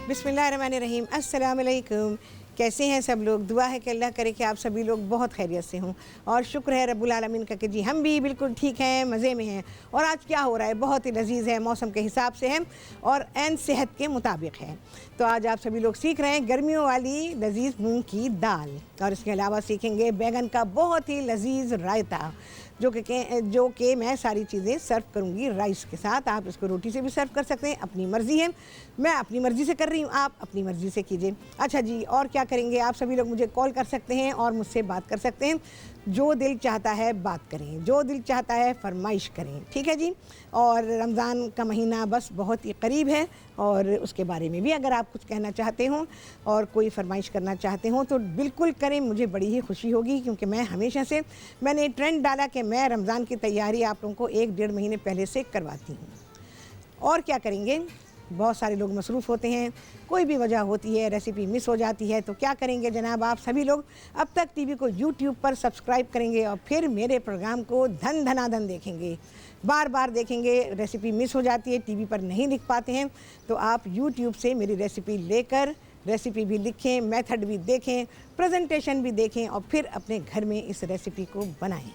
बिस्मिल्लाहिर्रहमानिर्रहीम। अस्सलाम वालेकुम। कैसे हैं सब लोग? दुआ है कि अल्लाह करे कि आप सभी लोग बहुत खैरियत से हों और शुक्र है रब्बुल आलमीन का कि जी हम भी बिल्कुल ठीक हैं, मज़े में हैं। और आज क्या हो रहा है? बहुत ही लजीज़ है, मौसम के हिसाब से है और ऐन सेहत के मुताबिक है। तो आज आप सभी लोग सीख रहे हैं गर्मियों वाली लजीज़ मूंग की दाल और इसके अलावा सीखेंगे बैगन का बहुत ही लजीज़ रायता जो कि मैं सारी चीज़ें सर्व करूँगी राइस के साथ। आप इसको रोटी से भी सर्व कर सकते हैं, अपनी मर्ज़ी है। मैं अपनी मर्ज़ी से कर रही हूँ, आप अपनी मर्ज़ी से कीजिए। अच्छा जी, और क्या करेंगे? आप सभी लोग मुझे कॉल कर सकते हैं और मुझसे बात कर सकते हैं। जो दिल चाहता है बात करें, जो दिल चाहता है फरमाइश करें, ठीक है जी। और रमज़ान का महीना बस बहुत ही करीब है और उसके बारे में भी अगर आप कुछ कहना चाहते हो और कोई फरमाइश करना चाहते हो तो बिल्कुल करें, मुझे बड़ी ही खुशी होगी। क्योंकि मैं हमेशा से मैंने ट्रेंड डाला कि मैं रमज़ान की तैयारी आप लोगों को 1-1.5 महीने पहले से करवाती हूँ। और क्या करेंगे? बहुत सारे लोग मसरूफ़ होते हैं, कोई भी वजह होती है, रेसिपी मिस हो जाती है, तो क्या करेंगे जनाब? आप सभी लोग अब तक टीवी को यूट्यूब पर सब्सक्राइब करेंगे और फिर मेरे प्रोग्राम को धन धनाधन देखेंगे, बार बार देखेंगे। रेसिपी मिस हो जाती है, टीवी पर नहीं लिख पाते हैं, तो आप यूट्यूब से मेरी रेसिपी लेकर रेसिपी भी लिखें, मेथड भी देखें, प्रेजेंटेशन भी देखें और फिर अपने घर में इस रेसिपी को बनाएं।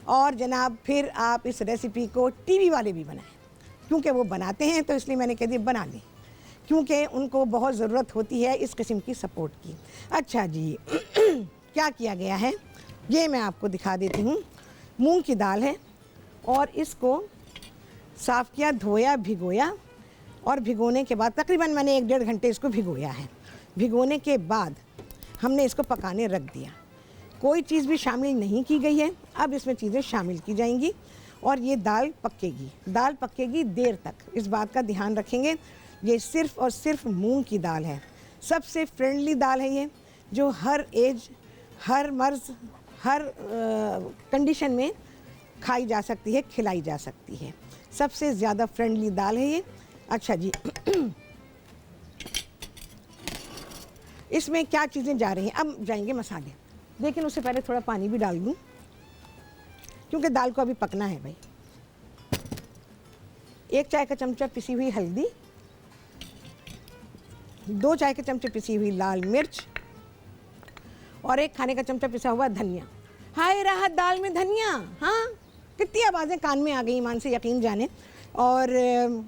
और जनाब फिर आप इस रेसिपी को टीवी वाले भी बनाएं, क्योंकि वो बनाते हैं तो इसलिए मैंने कह दिया बना लें, क्योंकि उनको बहुत ज़रूरत होती है इस किस्म की सपोर्ट की। अच्छा जी क्या किया गया है ये मैं आपको दिखा देती हूँ। मूंग की दाल है और इसको साफ़ किया, धोया, भिगोया और भिगोने के बाद तकरीबन मैंने 1-1.5 घंटे इसको भिगोया है। भिगोने के बाद हमने इसको पकाने रख दिया। कोई चीज़ भी शामिल नहीं की गई है, अब इसमें चीज़ें शामिल की जाएंगी और ये दाल पकेगी। दाल पकेगी देर तक, इस बात का ध्यान रखेंगे। ये सिर्फ़ और सिर्फ मूंग की दाल है, सबसे फ्रेंडली दाल है ये, जो हर एज, हर मर्ज़, हर कंडीशन में खाई जा सकती है, खिलाई जा सकती है। सबसे ज़्यादा फ्रेंडली दाल है ये। अच्छा जी इसमें क्या चीज़ें जा रही हैं? अब जाएंगे मसाले, लेकिन उससे पहले थोड़ा पानी भी डाल दूँ क्योंकि दाल को अभी पकना है भाई। 1 चाय का चमचा पिसी हुई हल्दी, 2 चाय के चमचे पिसी हुई लाल मिर्च और 1 खाने का चमचा पिसा हुआ धनिया। हाय राहत दाल में धनिया! हाँ, कितनी आवाज़ें कान में आ गई, ईमान से यकीन जाने। और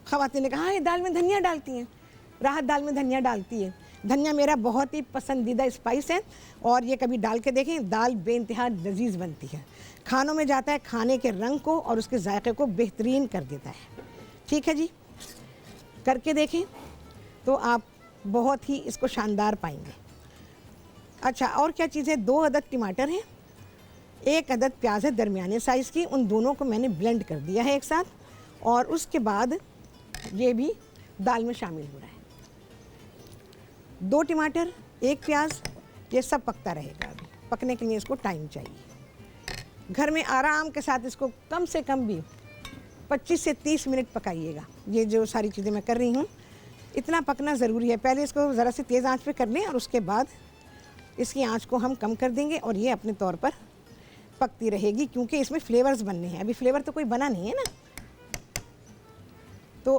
ख़वातीन ने कहा हाँ ये दाल में धनिया डालती हैं, राहत दाल में धनिया डालती है। धनिया मेरा बहुत ही पसंदीदा स्पाइस है और ये कभी डाल के देखें, दाल बेइंतहा लजीज़ बनती है। खानों में जाता है, खाने के रंग को और उसके जायके को बेहतरीन कर देता है। ठीक है जी, करके देखें तो आप बहुत ही इसको शानदार पाएंगे। अच्छा, और क्या चीज़ है? 2 अदद टमाटर हैं, 1 अदद प्याज है दरमियाने साइज़ की, उन दोनों को मैंने ब्लेंड कर दिया है एक साथ और उसके बाद ये भी दाल में शामिल हो रहा है। 2 टमाटर, 1 प्याज, ये सब पकता रहेगा। अभी पकने के लिए इसको टाइम चाहिए। घर में आराम के साथ इसको कम से कम भी 25 से 30 मिनट पकाइएगा। ये जो सारी चीज़ें मैं कर रही हूँ, इतना पकना ज़रूरी है। पहले इसको ज़रा सी तेज़ आंच पे कर लें और उसके बाद इसकी आंच को हम कम कर देंगे और ये अपने तौर पर पकती रहेगी, क्योंकि इसमें फ्लेवर्स बनने हैं। अभी फ्लेवर तो कोई बना नहीं है ना, तो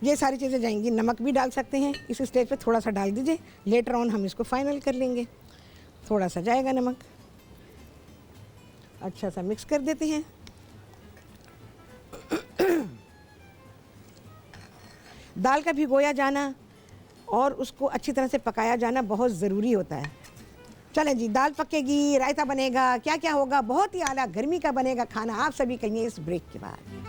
ये सारी चीज़ें जाएंगी। नमक भी डाल सकते हैं, इस स्टेज पे थोड़ा सा डाल दीजिए, लेटर ऑन हम इसको फाइनल कर लेंगे। थोड़ा सा जाएगा नमक, अच्छा सा मिक्स कर देते हैं। दाल का भिगोया जाना और उसको अच्छी तरह से पकाया जाना बहुत ज़रूरी होता है। चलें जी, दाल पकेगी, रायता बनेगा, क्या क्या होगा, बहुत ही आला गर्मी का बनेगा खाना। आप सभी के लिए इस ब्रेक के बाद।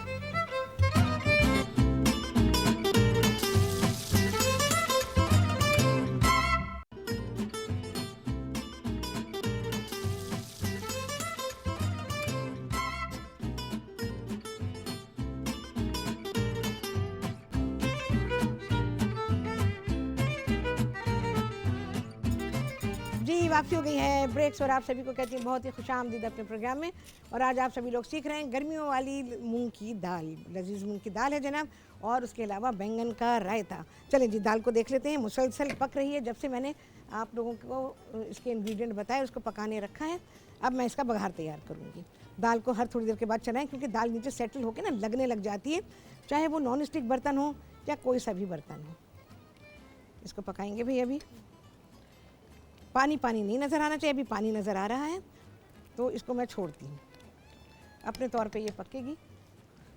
जी वापसी हो गई है ब्रेक्स और आप सभी को कहती हूँ बहुत ही खुशामदीद अपने प्रोग्राम में। और आज आप सभी लोग सीख रहे हैं गर्मियों वाली मूंग की दाल, लजीज मूंग की दाल है जनाब, और उसके अलावा बैंगन का रायता। चलें जी, दाल को देख लेते हैं। मुसलसल पक रही है, जब से मैंने आप लोगों को इसके इंग्रेडिएंट बताए उसको पकाने रखा है। अब मैं इसका बघार तैयार करूँगी। दाल को हर थोड़ी देर के बाद चलाएँ, क्योंकि दाल नीचे सेटल होकर ना लगने लग जाती है, चाहे वो नॉन स्टिक बर्तन हो या कोई सा भी बर्तन हो। इसको पकाएंगे भाई। अभी पानी पानी नहीं नज़र आना चाहिए, अभी पानी नज़र आ रहा है तो इसको मैं छोड़ती हूँ, अपने तौर पे ये पकेगी।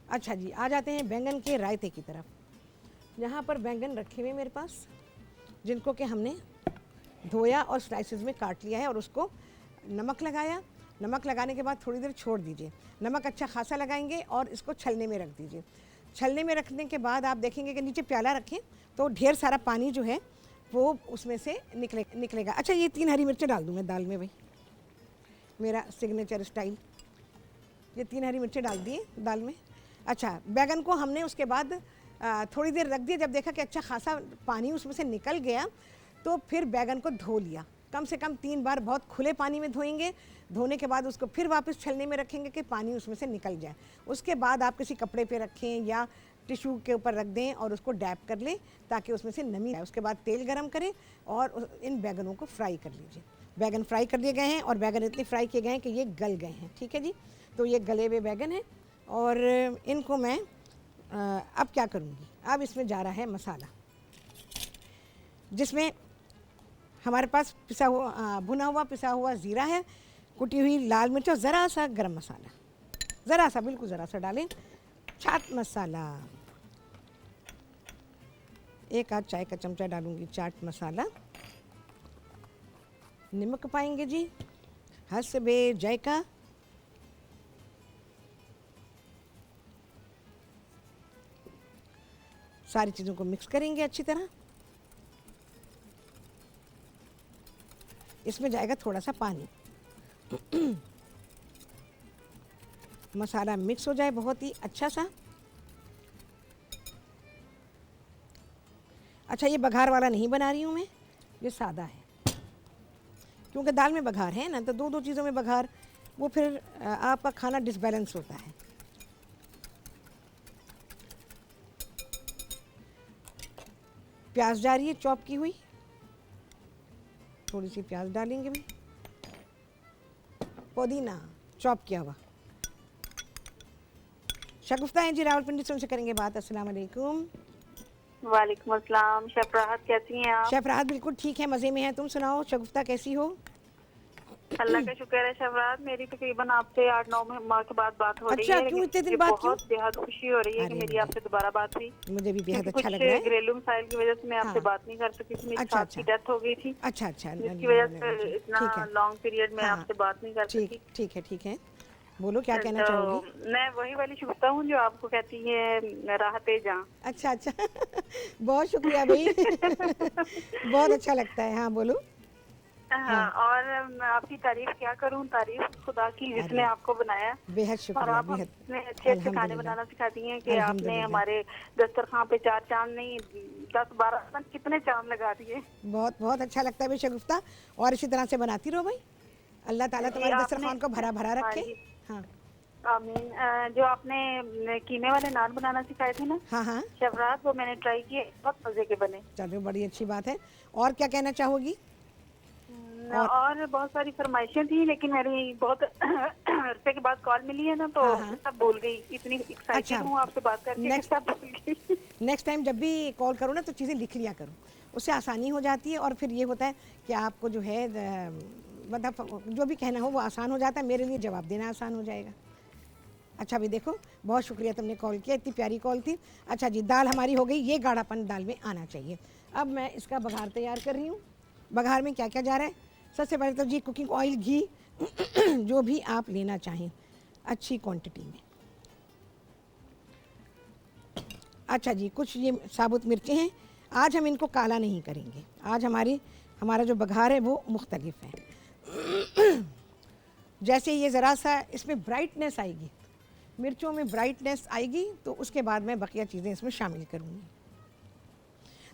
अच्छा जी, आ जाते हैं बैंगन के रायते की तरफ। यहाँ पर बैंगन रखे हुए मेरे पास, जिनको कि हमने धोया और स्लाइसेस में काट लिया है और उसको नमक लगाया। नमक लगाने के बाद थोड़ी देर छोड़ दीजिए, नमक अच्छा खासा लगाएंगे और इसको छलने में रख दीजिए। छलने में रखने के बाद आप देखेंगे कि नीचे प्याला रखें तो ढेर सारा पानी जो है वो उसमें से निकलेगा। अच्छा, ये 3 हरी मिर्चें डाल दूँ मैं दाल में भाई, मेरा सिग्नेचर स्टाइल। ये 3 हरी मिर्चें डाल दिए दाल में। अच्छा, बैगन को हमने उसके बाद थोड़ी देर रख दिया। जब देखा कि अच्छा खासा पानी उसमें से निकल गया तो फिर बैगन को धो लिया, कम से कम 3 बार बहुत खुले पानी में धोएंगे। धोने के बाद उसको फिर वापस छलने में रखेंगे कि पानी उसमें से निकल जाए। उसके बाद आप किसी कपड़े पे रखें या टिश्यू के ऊपर रख दें और उसको डैप कर लें ताकि उसमें से नमी आए। उसके बाद तेल गरम करें और इन बैगनों को फ्राई कर लीजिए। बैगन फ्राई कर लिए गए हैं और बैगन इतने फ्राई किए गए हैं कि ये गल गए हैं। ठीक है जी, तो ये गले हुए बैगन हैं और इनको मैं अब क्या करूँगी, अब इसमें जा रहा है मसाला, जिसमें हमारे पास पिसा हुआ भुना हुआ पिसा हुआ ज़ीरा है, कुटी हुई लाल मिर्च और ज़रा सा गरम मसाला, ज़रा सा, बिल्कुल ज़रा सा डालें। चाट मसाला 1 आध चाय का चमचा डालूंगी चाट मसाला। नमक पाएंगे जी, हसबे जायका। सारी चीज़ों को मिक्स करेंगे अच्छी तरह। इसमें जाएगा थोड़ा सा पानी। मसाला मिक्स हो जाए बहुत ही अच्छा सा। अच्छा, ये बघार वाला नहीं बना रही हूँ मैं, ये सादा है, क्योंकि दाल में बघार है ना, तो दो चीज़ों में बघार, वो फिर आपका खाना डिसबैलेंस होता है। प्याज जा रही है चॉप की हुई, थोड़ी सी प्याज डालेंगे भी। पुदीना चॉप किया हुआ। शगुफ्ता हैं जी रावलपिंडी से, उनसे करेंगे बात। अस्सलाम वालेकुम। वालेकुम अस्सलाम। शेफ राहत कैसी हैं आप? शेफ राहत बिल्कुल ठीक है, मज़े में है। तुम सुनाओ शगुफ्ता, कैसी हो? अल्लाह का शुक्र है शेफ राहत, मेरी तकरीबन आपसे 8-9 माह के बाद बात हो रही है। अच्छा, क्यों इतने दिन बाद? बहुत बेहद खुशी हो रही है कि मेरी आपसे दोबारा बात हुई। मुझे भी बेहद अच्छा कुछ लग रहा है। घरेलू मसाइल की वजह से मैं आपसे बात नहीं कर सकी थी। मेरी सास की डेथ हो गई थी। अच्छा, जिसकी वजह से इतना लॉन्ग पीरियड में आपसे बात नहीं कर सकी। ठीक है, बोलो क्या कहना चाहोगी? मैं वही वाली शुगुफ्ता हूँ जो आपको कहती है राहते जहाँ। अच्छा बहुत शुक्रिया भाई। बहुत अच्छा लगता है। हाँ बोलो। हाँ, और मैं आपकी तारीफ क्या करूँ, तारीफ खुदा की जिसने आपको बनाया। बेहद शुक्रिया। और आप इतने अच्छे अच्छे खाने बनाना सिखाती हैं कि आपने हमारे दस्तरखान पे 4 चांद नहीं 10-12 कितने चांद लगा दिए। बहुत बहुत अच्छा लगता है भाई शगुफ्ता, और इसी तरह से बनाती रहो भाई। अल्लाह ताला तुम्हारे दस्तरखान को भरा भरा रखे। हाँ आमीन। जो आपने कीमे वाले नान बनाना सिखाए थे ना हाँ शेफ राहत, वो मैंने ट्राई किए, बहुत मजे के बने। चलो, बड़ी अच्छी बात है। और क्या कहना चाहोगी? और बहुत सारी फरमाइशें थी, लेकिन मेरी बहुत अरसे के बाद कॉल मिली है ना, तो सब भूल गई। इतनी एक्साइटेड हूँ आपसे बात करके, सब भूल गई। नेक्स्ट टाइम जब भी कॉल करो ना तो चीज़ें लिख लिया करो, उससे आसानी हो जाती है। और फिर ये होता है कि आपको जो है मतलब जो भी कहना हो वो आसान हो जाता है, मेरे लिए जवाब देना आसान हो जाएगा। अच्छा भी देखो, बहुत शुक्रिया तुमने कॉल किया, इतनी प्यारी कॉल थी। अच्छा जी, दाल हमारी हो गई, ये गाढ़ापन दाल में आना चाहिए। अब मैं इसका बघार तैयार कर रही हूँ। बघार में क्या क्या जा रहा है? सबसे पहले तो जी कुकिंग ऑयल, घी जो भी आप लेना चाहें अच्छी क्वांटिटी में। अच्छा जी, कुछ ये साबुत मिर्चें हैं, आज हम इनको काला नहीं करेंगे। आज हमारा जो बघार है वो मुख्तलिफ है। जैसे ये ज़रा सा इसमें ब्राइटनेस आएगी, मिर्चों में ब्राइटनेस आएगी, तो उसके बाद मैं बकिया चीज़ें इसमें शामिल करूँगी।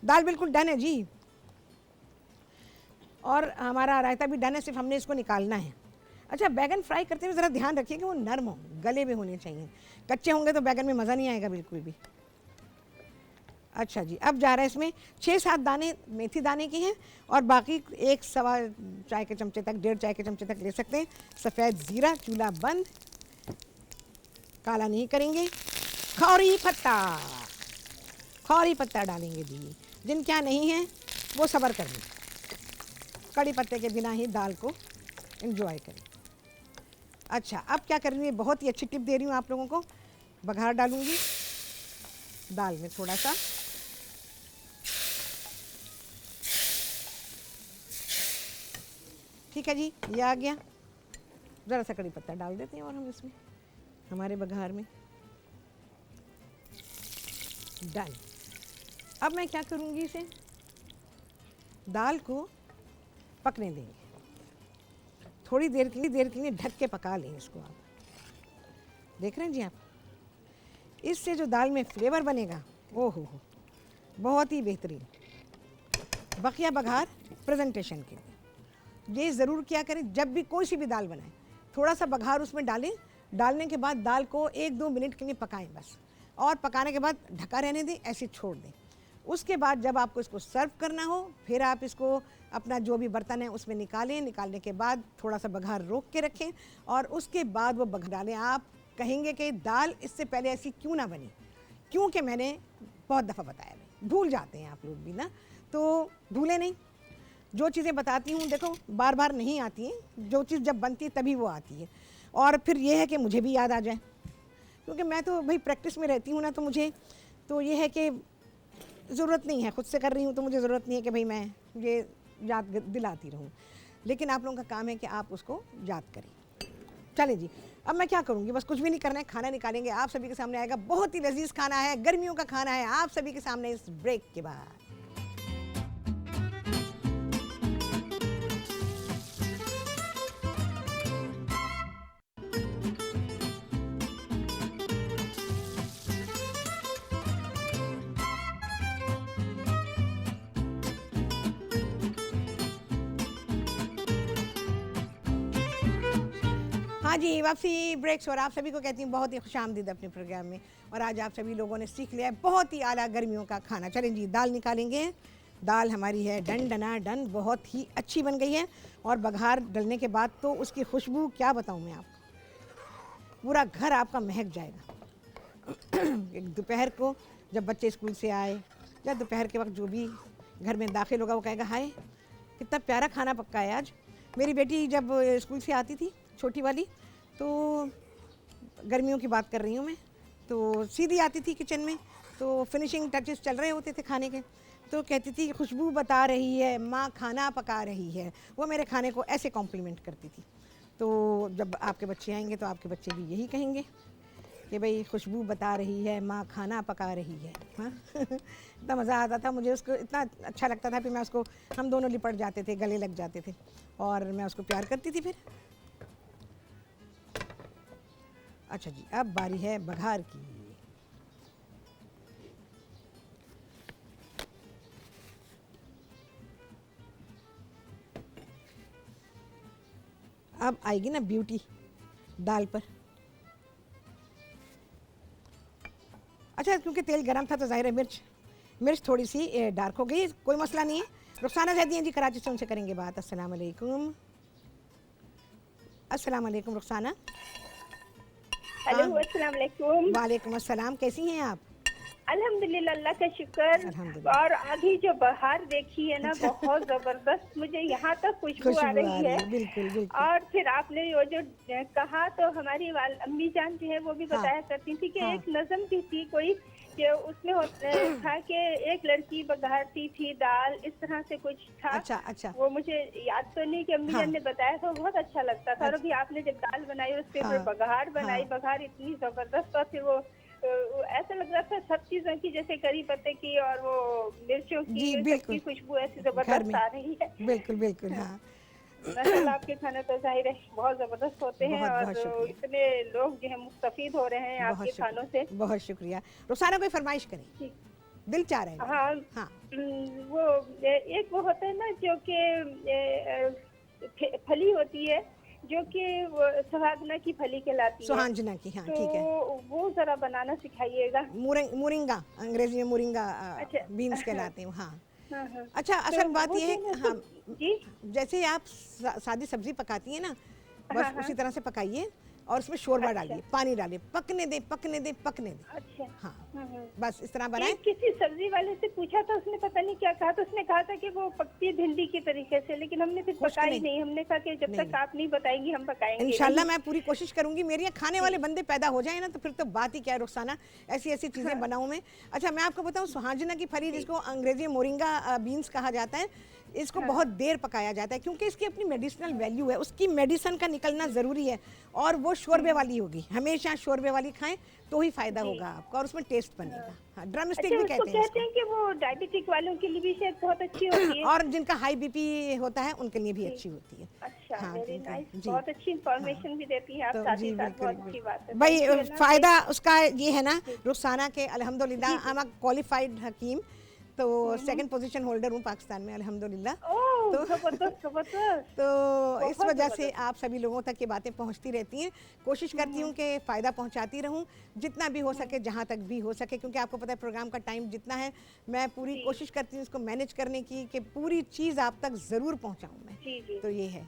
दाल बिल्कुल डन है जी, और हमारा रायता भी डन है, सिर्फ हमने इसको निकालना है। अच्छा, बैगन फ्राई करते हुए ज़रा ध्यान रखिए कि वो नरम हो, गले में होने चाहिए। कच्चे होंगे तो बैगन में मज़ा नहीं आएगा बिल्कुल भी। अच्छा जी, अब जा रहा है इसमें 6-7 दाने मेथी दाने की हैं, और बाकी 1-1.25 चाय के चमचे तक, 1.5 चाय के चमचे तक ले सकते हैं सफ़ेद ज़ीरा। चूल्हा बंद, काला नहीं करेंगे। खौरी पत्ता डालेंगे जी, जिनके यहाँ नहीं है वो सब्र कर लें, कड़ी पत्ते के बिना ही दाल को एंजॉय करें। अच्छा, अब क्या कर रही है, बहुत ही अच्छी टिप दे रही हूँ आप लोगों को। बघार डालूंगी दाल में थोड़ा सा, ठीक है जी, ये आ गया। ज़रा सा कड़ी पत्ता डाल देते हैं और हम इसमें हमारे बघार में डन। अब मैं क्या करूँगी, इसे दाल को पकने देंगे, थोड़ी देर के लिए ढक के पका लें इसको। आप देख रहे हैं जी आप, इससे जो दाल में फ्लेवर बनेगा, ओ हो, बहुत ही बेहतरीन। बकिया बघार प्रेजेंटेशन के लिए ये ज़रूर क्या करें, जब भी कोई सी भी दाल बनाएं, थोड़ा सा बघार उसमें डालें। डालने के बाद दाल को 1-2 मिनट के लिए पकाएं बस, और पकाने के बाद ढका रहने दें, ऐसे छोड़ दें। उसके बाद जब आपको इसको सर्व करना हो, फिर आप इसको अपना जो भी बर्तन है उसमें निकालें। निकालने के बाद थोड़ा सा बघार रोक के रखें और उसके बाद वो बघार डालें। आप कहेंगे कि दाल इससे पहले ऐसी क्यों ना बनी, क्योंकि मैंने बहुत दफ़ा बताया, भूल जाते हैं आप लोग भी ना, तो भूले नहीं। जो चीज़ें बताती हूँ देखो बार बार नहीं आती हैं, जो चीज़ जब बनती है तभी वो आती है। और फिर ये है कि मुझे भी याद आ जाए, क्योंकि मैं तो भाई प्रैक्टिस में रहती हूँ ना, तो मुझे तो ये है कि ज़रूरत नहीं है, खुद से कर रही हूँ तो मुझे ज़रूरत नहीं है कि भाई मैं ये याद दिलाती रहूँ, लेकिन आप लोगों का काम है कि आप उसको याद करें। चलें जी, अब मैं क्या करूँगी, बस कुछ भी नहीं करना है, खाना निकालेंगे, आप सभी के सामने आएगा। बहुत ही लजीज खाना है, गर्मियों का खाना है, आप सभी के सामने इस ब्रेक के बाद। हाँ जी, वापसी ब्रेक्स, और आप सभी को कहती हूँ बहुत ही खुशामदीद अपने प्रोग्राम में। और आज आप सभी लोगों ने सीख लिया है बहुत ही आला गर्मियों का खाना। चलें जी, दाल निकालेंगे। दाल हमारी है डन डना डन, बहुत ही अच्छी बन गई है। और बघार डलने के बाद तो उसकी खुशबू क्या बताऊँ मैं आपको, पूरा घर आपका महक जाएगा। एक दोपहर को जब बच्चे स्कूल से आए या दोपहर के वक्त जो भी घर में दाखिल होगा, वो कहेगा हाय कितना प्यारा खाना पक्का है आज। मेरी बेटी जब स्कूल से आती थी, छोटी वाली, तो गर्मियों की बात कर रही हूँ मैं, तो सीधी आती थी किचन में, तो फिनिशिंग टचेस चल रहे होते थे खाने के, तो कहती थी खुशबू बता रही है माँ, खाना पका रही है। वो मेरे खाने को ऐसे कॉम्प्लीमेंट करती थी। तो जब आपके बच्चे आएंगे तो आपके बच्चे भी यही कहेंगे कि भाई खुशबू बता रही है माँ, खाना पका रही है। हाँ इतना मज़ा आता था मुझे, उसको इतना अच्छा लगता था। फिर मैं उसको, हम दोनों लिपट जाते थे, गले लग जाते थे, और मैं उसको प्यार करती थी फिर। अच्छा जी, अब बारी है बघार की। अब आएगी ना ब्यूटी दाल पर। अच्छा, क्योंकि तेल गरम था तो जाहिर है मिर्च थोड़ी सी डार्क हो गई, कोई मसला नहीं है। रुखसाना ज़ैदी हैं जी कराची से, उनसे करेंगे बात। अस्सलाम वालेकुम। अस्सलाम वालेकुम रुखसाना। हेलो, अस्सलाम वालेकुम। वालेकुम अस्सलाम, कैसी हैं आप? अल्हम्दुलिल्लाह, अल्लाह का शुक्र। और अभी जो बहार देखी है ना, बहुत जबरदस्त, मुझे यहाँ तक खुशबू आ रही है। बिल्कुल बिल्कुल। और फिर आपने वो जो कहा, तो हमारी अम्मी जान जो है वो भी बताया करती थी कि एक नज़म भी थी कोई, कि उसमें था कि एक लड़की बघारती थी दाल, इस तरह से कुछ था। अच्छा। वो मुझे याद तो नहीं कि अम्मी जान ने बताया, तो बहुत अच्छा लगता था। और अभी आपने जब दाल बनाई, उसके ऊपर बघार बनाई, बघार इतनी जबरदस्त, और फिर वो ऐसा लग रहा था सब चीजों की, जैसे करी पत्ते की और वो मिर्चों की खुशबू ऐसी जबरदस्त आ रही है। बिल्कुल बिल्कुल। हाँ माशाल्लाह, आपके खाने तो जाहिर है बहुत जबरदस्त होते हैं, और इतने लोग जो है मुस्तफीद हो रहे हैं आपके खानों से। बहुत शुक्रिया। रुखसाना कोई फरमाइश करें, दिल चाह रहे हैं। हाँ, वो एक वो होता है ना जो कि फली होती है, जो कि सुहागना की फली कहलाती है। सुहांजना की, हाँ, ठीक है। तो वो जरा बनाना सिखाइएगा। मोरिंगा, अंग्रेजी में मोरिंगा बीन्स कहलाते हैं। हाँ। अच्छा, असल बात ये है, हाँ जी, जैसे आप सादी सब्जी पकाती हैं ना, बस उसी तरह से पकाइए। और उसमें शोरबा अच्छा। डालिए, पानी डालिए, पकने दें पकने दें पकने दें। अच्छा। हाँ बस इस तरह बनाएं। एक किसी सब्जी वाले से पूछा था, उसने पता नहीं क्या कहा, तो उसने कहा था कि वो पकती है भिंडी की तरीके से, लेकिन हमने फिर खुश्क पकाई नहीं। नहीं। हमने कहा कि जब तक आप नहीं बताएंगी हम पकाएंगे इंशाल्लाह नहीं। मैं पूरी कोशिश करूंगी, मेरे यहाँ खाने वाले बंदे पैदा हो जाए ना तो फिर तो बात ही क्या है रुखसाना, ऐसी ऐसी चीज़ें बनाऊं मैं। अच्छा मैं आपको बताऊं, सुहाजना की फली जिसको अंग्रेजी में मोरिंगा बीन्स कहा जाता है, इसको बहुत देर पकाया जाता है क्योंकि इसकी अपनी मेडिसिनल वैल्यू है, उसकी मेडिसिन का निकलना ज़रूरी है। और वो शोरबे वाली होगी, हमेशा शोरबे वाली खाएं तो ही फ़ायदा होगा आपका और उसमें टेस्ट बनेगा। हाँ ड्रम स्टिक अच्छा, भी उसको कहते हैं कहते हैं कि वो डायबिटिक वालों के लिए भी शायद बहुत अच्छी होती है। और जिनका हाई बीपी होता है उनके लिए भी अच्छी होती है। अच्छा, हाँ, वेरी जी, नाइस, जी। बहुत अच्छी इंफॉर्मेशन भी देती हैं आप, तो साथ जी ही साथ बिल्कुल बहुत अच्छी बात है। भाई Thank you, अल्लाह फ़ायदा उसका ये है ना रुखसाना के, अल्हम्दुलिल्लाह आई एम अ क्वालिफाइड हकीम, तो सेकंड पोजीशन होल्डर हूँ पाकिस्तान में अल्हम्दुलिल्लाह। ओह, तो जबरदस्त जबरदस्त। तो इस बहुत वजह से जबरदस्त। आप सभी लोगों तक ये बातें पहुंचती रहती हैं। कोशिश करती हूँ कि फ़ायदा पहुंचाती रहूँ जितना भी हो सके, जहाँ तक भी हो सके, क्योंकि आपको पता है प्रोग्राम का टाइम जितना है, मैं पूरी कोशिश करती हूँ इसको मैनेज करने की कि पूरी चीज़ आप तक ज़रूर पहुँचाऊँ मैं। जी जी। तो ये है,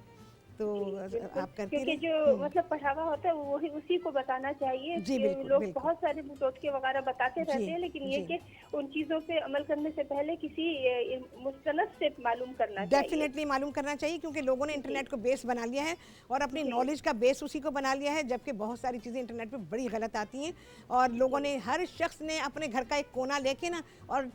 तो बिल्कुल, आप करती क्योंकि रहें। जो मतलब पढ़ावा होता है वही उसी को बताना चाहिए। जी, कि बिल्कुल, लोग बिल्कुल। बहुत सारे टोटके वगैरह बताते जी, रहते हैं, लेकिन ये जी। कि उन चीजों पे अमल करने से पहले किसी मुस्तनद से मालूम करना चाहिए। डेफिनेटली मालूम करना चाहिए क्योंकि लोगों ने इंटरनेट को बेस बना लिया है और अपनी जी। नॉलेज का बेस उसी को बना लिया है, जबकि बहुत सारी चीज़ें इंटरनेट पे बड़ी गलत आती हैं। और लोगों ने, हर शख्स ने अपने घर का एक कोना लेके ना और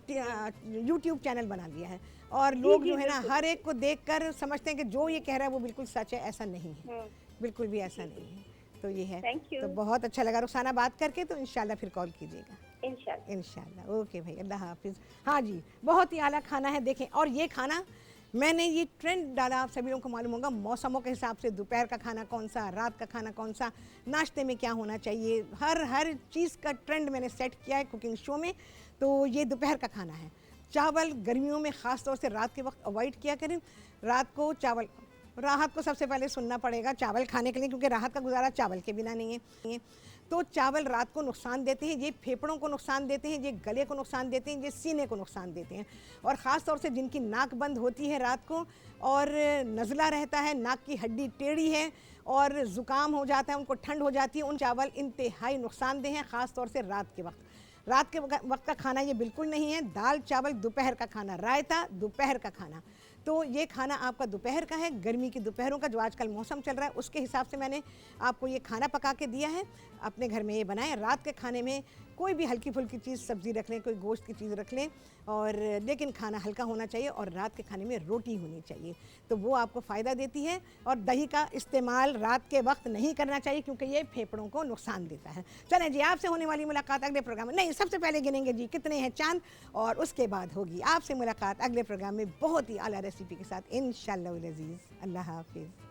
यूट्यूब चैनल बना लिया है और लोग जो है ना हर एक को देखकर समझते हैं कि जो ये कह रहा है वो बिल्कुल सच है। ऐसा नहीं है, बिल्कुल भी ऐसा नहीं है। तो ये है। Thank you. तो बहुत अच्छा लगा रुखसाना बात करके, तो इंशाल्लाह फिर कॉल कीजिएगा। इंशाल्लाह। इंशाल्लाह, ओके भाई, अल्लाह हाफिज़। हाँ जी, बहुत ही आला खाना है देखें। और ये खाना मैंने ये ट्रेंड डाला, आप सभी लोगों को मालूम होगा मौसमों के हिसाब से दोपहर का खाना कौन सा, रात का खाना कौन सा, नाश्ते में क्या होना चाहिए, हर चीज़ का ट्रेंड मैंने सेट किया है कुकिंग शो में। तो ये दोपहर का खाना है। चावल गर्मियों में ख़ास तौर से रात के वक्त अवॉइड किया करें। रात को चावल, राहत को सबसे पहले सुनना पड़ेगा चावल खाने के लिए, क्योंकि राहत का गुजारा चावल के बिना नहीं है। तो चावल रात को नुकसान देते हैं, ये फेफड़ों को नुकसान देते हैं, ये गले को नुकसान देते हैं, ये सीने को नुकसान देते हैं। और ख़ास तौर से जिनकी नाक बंद होती है रात को और नज़ला रहता है, नाक की हड्डी टेढ़ी है और ज़ुकाम हो जाता है, उनको ठंड हो जाती है, उन चावल इंतहाई नुकसानदेह हैं, ख़ास तौर से रात के वक्त। रात के वक्त का खाना ये बिल्कुल नहीं है। दाल चावल दोपहर का खाना, रायता दोपहर का खाना। तो ये खाना आपका दोपहर का है। गर्मी की दोपहरों का जो आजकल मौसम चल रहा है उसके हिसाब से मैंने आपको ये खाना पका के दिया है। अपने घर में ये बनाएं। रात के खाने में कोई भी हल्की फुल्की चीज़, सब्ज़ी रख लें, कोई गोश्त की चीज़ रख लें, और लेकिन खाना हल्का होना चाहिए और रात के खाने में रोटी होनी चाहिए, तो वो आपको फ़ायदा देती है। और दही का इस्तेमाल रात के वक्त नहीं करना चाहिए क्योंकि ये फेफड़ों को नुकसान देता है। चलें जी, आपसे होने वाली मुलाकात अगले प्रोग्राम में, नहीं सबसे पहले गिनेंगे जी कितने हैं चांद, और उसके बाद होगी आपसे मुलाकात अगले प्रोग्राम में बहुत ही आला रेसिपी के साथ इंशाअल्लाह अज़ीज़। अल्लाह हाफिज़।